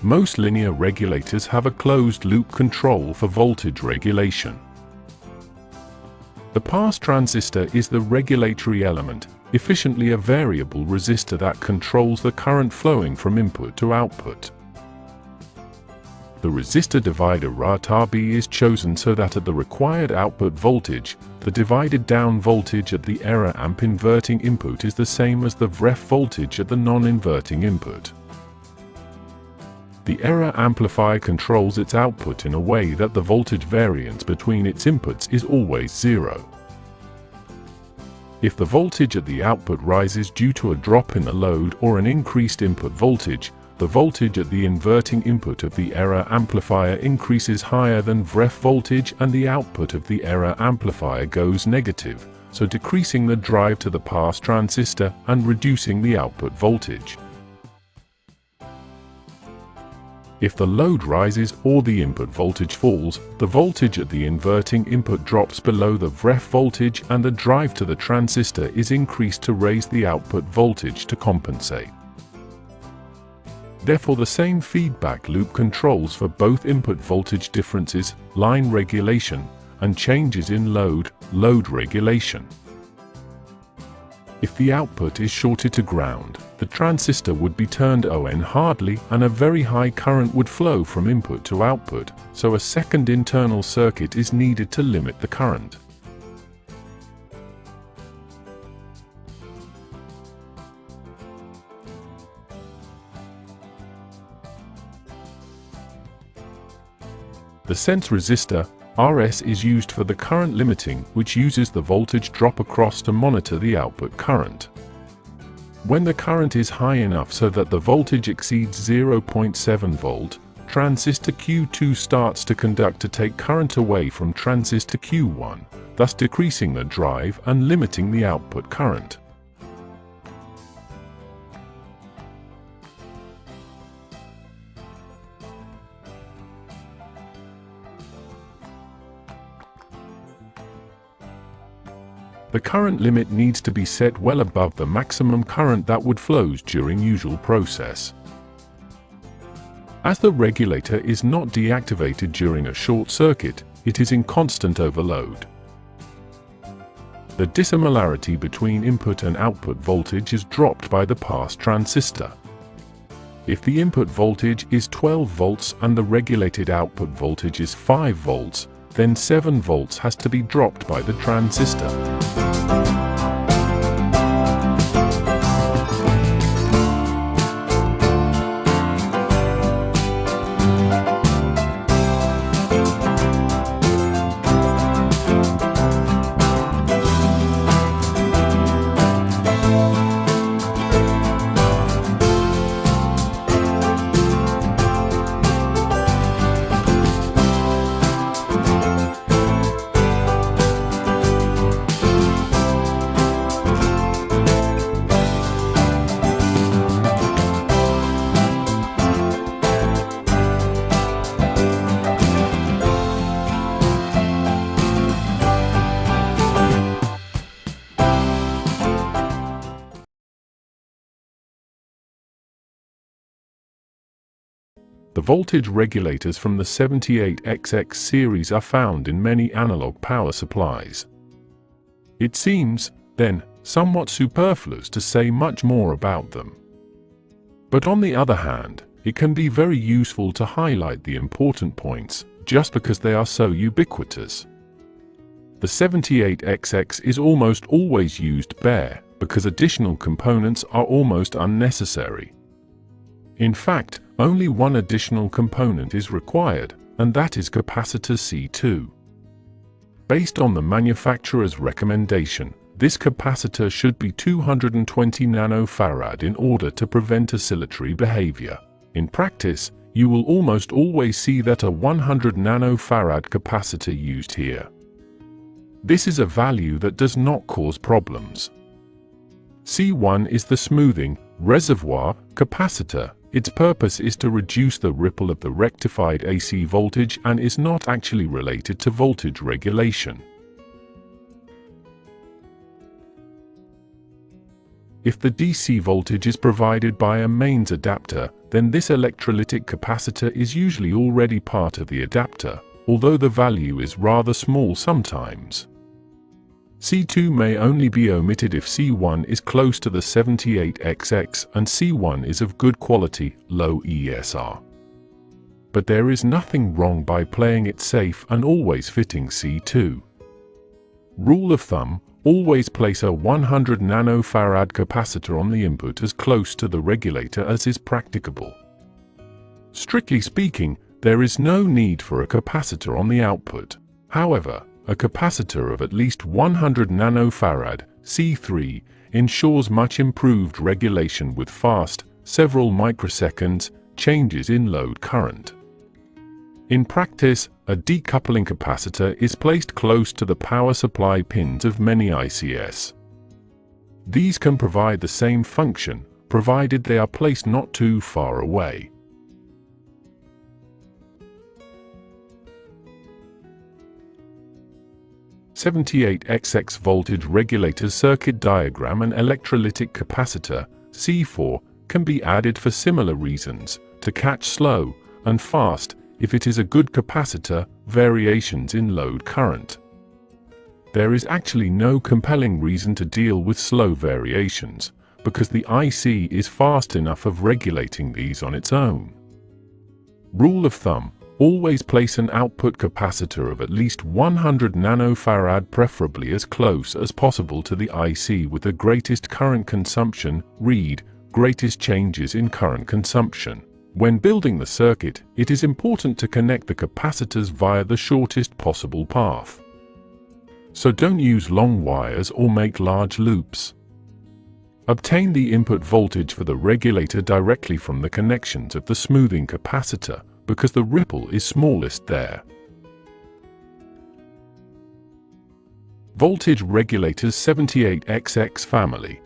Most linear regulators have a closed-loop control for voltage regulation. The pass transistor is the regulatory element, efficiently a variable resistor that controls the current flowing from input to output. The resistor divider RB is chosen so that at the required output voltage, the divided down voltage at the error amp inverting input is the same as the VREF voltage at the non-inverting input. The error amplifier controls its output in a way that the voltage variance between its inputs is always zero. If the voltage at the output rises due to a drop in the load or an increased input voltage, the voltage at the inverting input of the error amplifier increases higher than VREF voltage and the output of the error amplifier goes negative, so decreasing the drive to the pass transistor and reducing the output voltage. If the load rises or the input voltage falls, the voltage at the inverting input drops below the VREF voltage and the drive to the transistor is increased to raise the output voltage to compensate. Therefore, the same feedback loop controls for both input voltage differences, line regulation, and changes in load regulation. If the output is shorted to ground, the transistor would be turned on hardly and a very high current would flow from input to output, so a second internal circuit is needed to limit the current. The sense resistor, RS, is used for the current limiting, which uses the voltage drop across to monitor the output current. When the current is high enough so that the voltage exceeds 0.7 volt, transistor Q2 starts to conduct to take current away from transistor Q1, thus decreasing the drive and limiting the output current. The current limit needs to be set well above the maximum current that would flows during usual process. As the regulator is not deactivated during a short circuit, it is in constant overload. The dissimilarity between input and output voltage is dropped by the pass transistor. If the input voltage is 12 volts and the regulated output voltage is 5 volts, then 7 volts has to be dropped by the transistor. The voltage regulators from the 78XX series are found in many analog power supplies. It seems, then, somewhat superfluous to say much more about them. But on the other hand, it can be very useful to highlight the important points, just because they are so ubiquitous. The 78XX is almost always used bare, because additional components are almost unnecessary. In fact, only one additional component is required, and that is capacitor C2. Based on the manufacturer's recommendation, this capacitor should be 220 nanofarad in order to prevent oscillatory behavior. In practice, you will almost always see that a 100 nanofarad capacitor used here. This is a value that does not cause problems. C1 is the smoothing reservoir capacitor. Its purpose is to reduce the ripple of the rectified AC voltage and is not actually related to voltage regulation. If the DC voltage is provided by a mains adapter, then this electrolytic capacitor is usually already part of the adapter, although the value is rather small sometimes. C2 may only be omitted if C1 is close to the 78XX and C1 is of good quality, low ESR. But there is nothing wrong by playing it safe and always fitting C2. Rule of thumb: always place a 100 nanofarad capacitor on the input as close to the regulator as is practicable. Strictly speaking, there is no need for a capacitor on the output. However, a capacitor of at least 100 nanofarad, C3, ensures much improved regulation with fast, several microseconds, changes in load current. In practice, a decoupling capacitor is placed close to the power supply pins of many ICs. These can provide the same function, provided they are placed not too far away. (78XX) voltage regulator circuit diagram. An electrolytic capacitor, C4, can be added for similar reasons, to catch slow and fast, if it is a good capacitor, variations in load current. There is actually no compelling reason to deal with slow variations, because the IC is fast enough of regulating these on its own. Rule of thumb: always place an output capacitor of at least 100 nanofarad, preferably as close as possible to the IC with the greatest current consumption, read, greatest changes in current consumption. When building the circuit, it is important to connect the capacitors via the shortest possible path. So don't use long wires or make large loops. Obtain the input voltage for the regulator directly from the connections of the smoothing capacitor, because the ripple is smallest there. Voltage regulators 78XX family.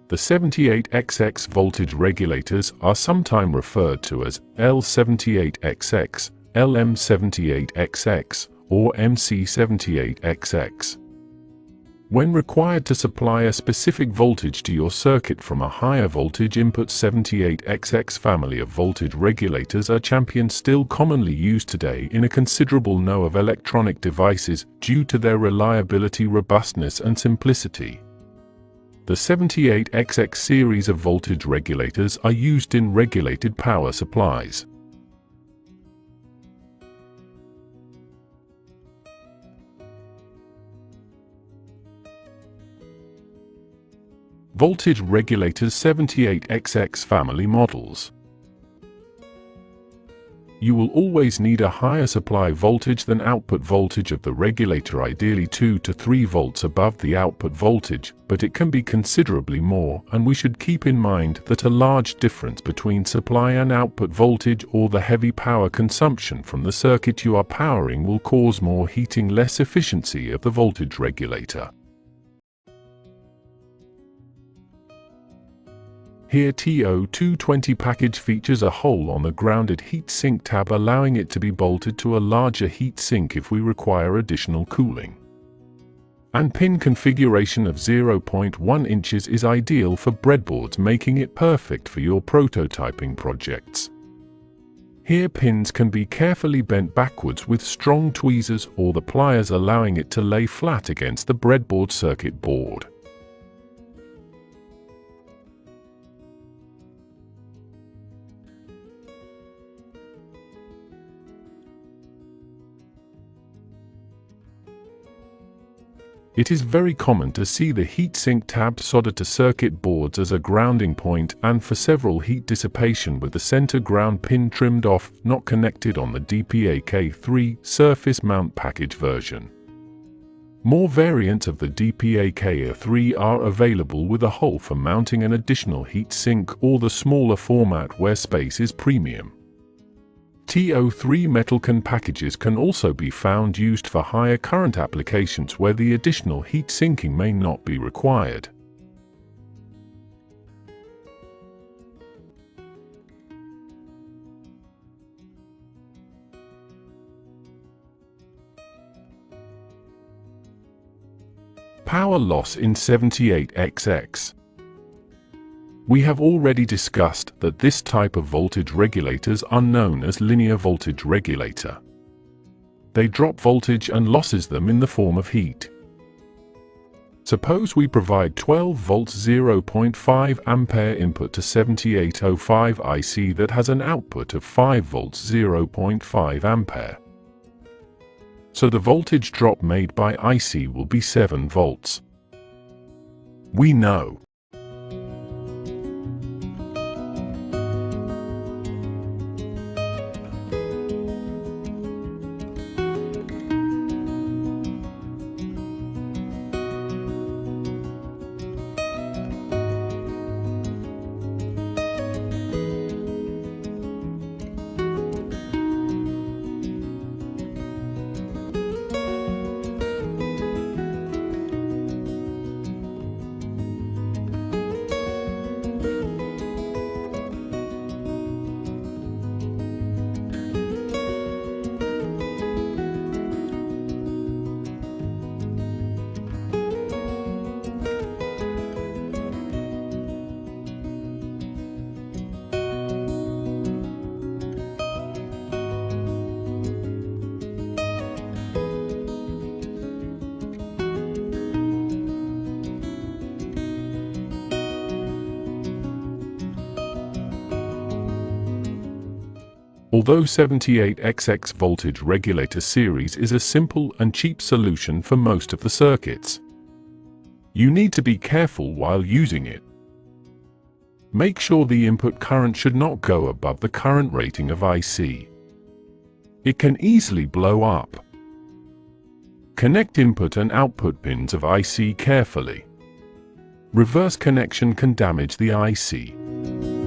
The 78XX voltage regulators are sometimes referred to as L78XX, LM78XX, or MC78XX. When required to supply a specific voltage to your circuit from a higher voltage input, 78XX family of voltage regulators are champions still commonly used today in a considerable number of electronic devices due to their reliability, robustness, and simplicity. The 78XX series of voltage regulators are used in regulated power supplies. Voltage regulators 78XX family models. You will always need a higher supply voltage than output voltage of the regulator, ideally 2 to 3 volts above the output voltage, but it can be considerably more, and we should keep in mind that a large difference between supply and output voltage or the heavy power consumption from the circuit you are powering will cause more heating, less efficiency of the voltage regulator. Here TO220 package features a hole on the grounded heat sink tab, allowing it to be bolted to a larger heat sink if we require additional cooling. And pin configuration of 0.1 inches is ideal for breadboards, making it perfect for your prototyping projects. Here pins can be carefully bent backwards with strong tweezers or the pliers, allowing it to lay flat against the breadboard circuit board. It is very common to see the heatsink tab soldered to circuit boards as a grounding point, and for several heat dissipation with the center ground pin trimmed off, not connected on the DPAK3 surface mount package version. More variants of the DPAK3 are available with a hole for mounting an additional heat sink or the smaller format where space is premium. TO3 metal can packages can also be found used for higher current applications where the additional heat sinking may not be required. Power loss in 78XX. We have already discussed that this type of voltage regulators are known as linear voltage regulator. They drop voltage and losses them in the form of heat. Suppose we provide 12 volts 0.5 ampere input to 7805 IC that has an output of 5 volts 0.5 ampere. So the voltage drop made by IC will be 7 volts. We know although 78XX voltage regulator series is a simple and cheap solution for most of the circuits, you need to be careful while using it. Make sure the input current should not go above the current rating of IC. It can easily blow up. Connect input and output pins of IC carefully. Reverse connection can damage the IC.